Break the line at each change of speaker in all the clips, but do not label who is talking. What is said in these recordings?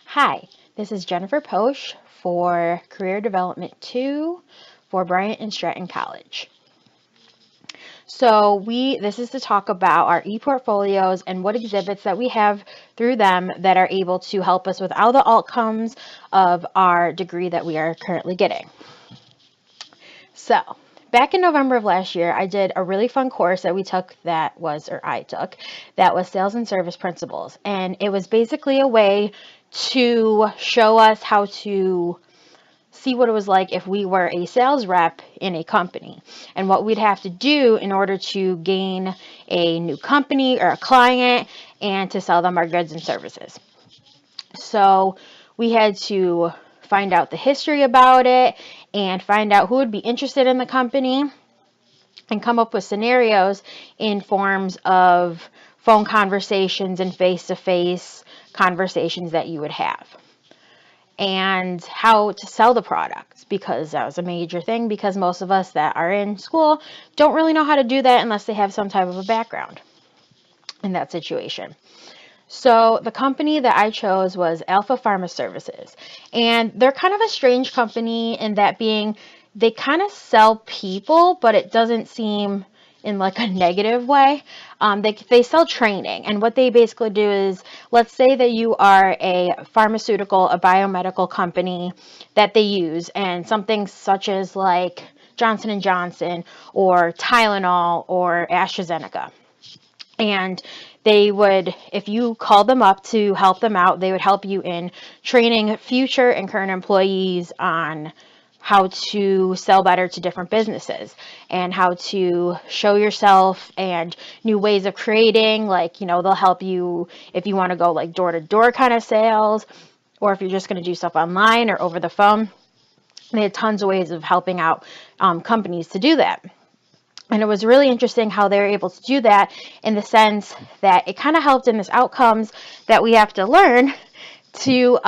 Hi, this is Jennifer Posch for Career Development 2 for Bryant and Stratton College. So this is to talk about our e-portfolios and what exhibits that we have through them that are able to help us with all the outcomes of our degree that we are currently getting. So back in November of last year, I did a really fun course that I took, that was Sales and Service Principles. And it was basically a way to show us how to see what it was like if we were a sales rep in a company and what we'd have to do in order to gain a new company or a client and to sell them our goods and services. So we had to find out the history about it and find out who would be interested in the company and come up with scenarios in forms of phone conversations and face-to-face conversations that you would have, and how to sell the product, because that was a major thing, because most of us that are in school don't really know how to do that unless they have some type of a background in that situation. So the company that I chose was Alpha Pharma Services, and they're kind of a strange company in that being they kind of sell people, but it doesn't seem in like a negative way. They sell training, and what they basically do is, let's say that you are a biomedical company that they use, and something such as like Johnson and Johnson or Tylenol or AstraZeneca. And they would, if you called them up to help them out, they would help you in training future and current employees on how to sell better to different businesses and how to show yourself and new ways of creating. Like, they'll help you if you want to go like door to door kind of sales, or if you're just going to do stuff online or over the phone. They had tons of ways of helping out companies to do that. And it was really interesting how they were able to do that, in the sense that it kind of helped in this outcomes that we have to learn to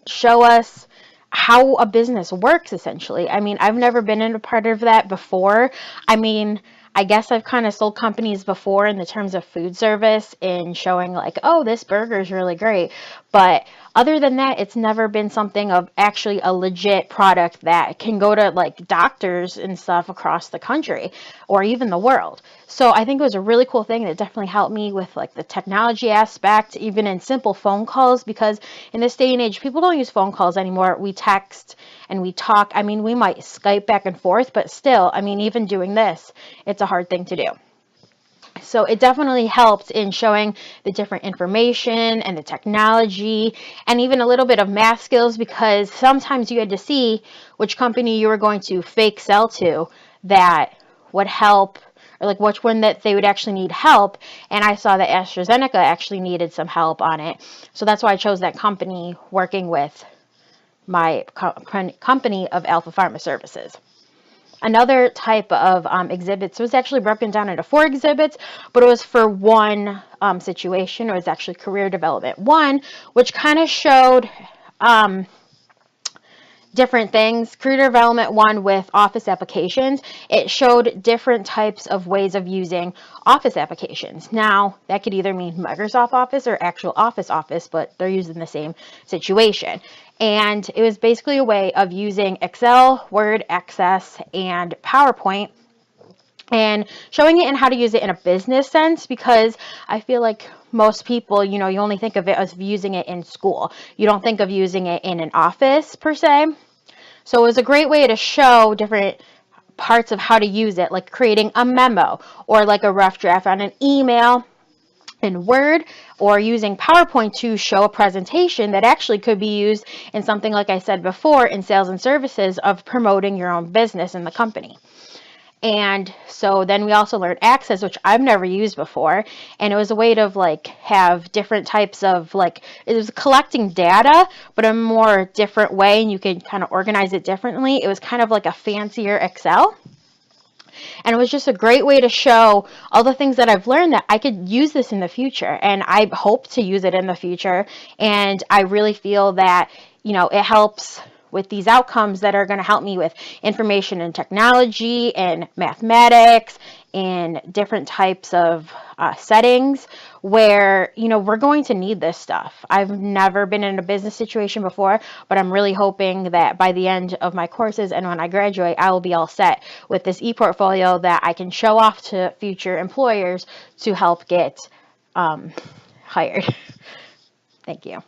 show us how a business works, essentially. I mean, I've never been in a part of that before. I mean, I guess I've kind of sold companies before in the terms of food service, in showing like, oh, this burger is really great. But other than that, it's never been something of actually a legit product that can go to like doctors and stuff across the country or even the world. So I think it was a really cool thing that definitely helped me with like the technology aspect, even in simple phone calls, because in this day and age, people don't use phone calls anymore. We text and we talk. I mean, we might Skype back and forth, but still, I mean, even doing this, it's a hard thing to do. So it definitely helped in showing the different information and the technology and even a little bit of math skills, because sometimes you had to see which company you were going to fake sell to that would help, or like which one that they would actually need help. And I saw that AstraZeneca actually needed some help on it. So that's why I chose that company, working with my company of Alpha Pharma Services. Another type of exhibits was actually broken down into 4 exhibits, but it was for one situation. It was actually Career Development 1, which kind of showed different things. Career Development 1 with Office applications, it showed different types of ways of using Office applications. Now, that could either mean Microsoft Office or actual Office, but they're used in the same situation. And it was basically a way of using Excel, Word, Access, and PowerPoint, and showing it and how to use it in a business sense, because I feel like most people, you only think of it as using it in school. You don't think of using it in an office per se. So it was a great way to show different parts of how to use it, like creating a memo or like a rough draft on an email in Word, or using PowerPoint to show a presentation that actually could be used in something, like I said before, in sales and services, of promoting your own business in the company. And so then we also learned Access, which I've never used before. And it was a way to like have different types of like, it was collecting data, but a more different way, and you could kind of organize it differently. It was kind of like a fancier Excel. And it was just a great way to show all the things that I've learned, that I could use this in the future. And I hope to use it in the future. And I really feel that, it helps with these outcomes that are going to help me with information and technology and mathematics in different types of settings where, we're going to need this stuff. I've never been in a business situation before, but I'm really hoping that by the end of my courses and when I graduate, I will be all set with this e-portfolio that I can show off to future employers to help get hired. Thank you.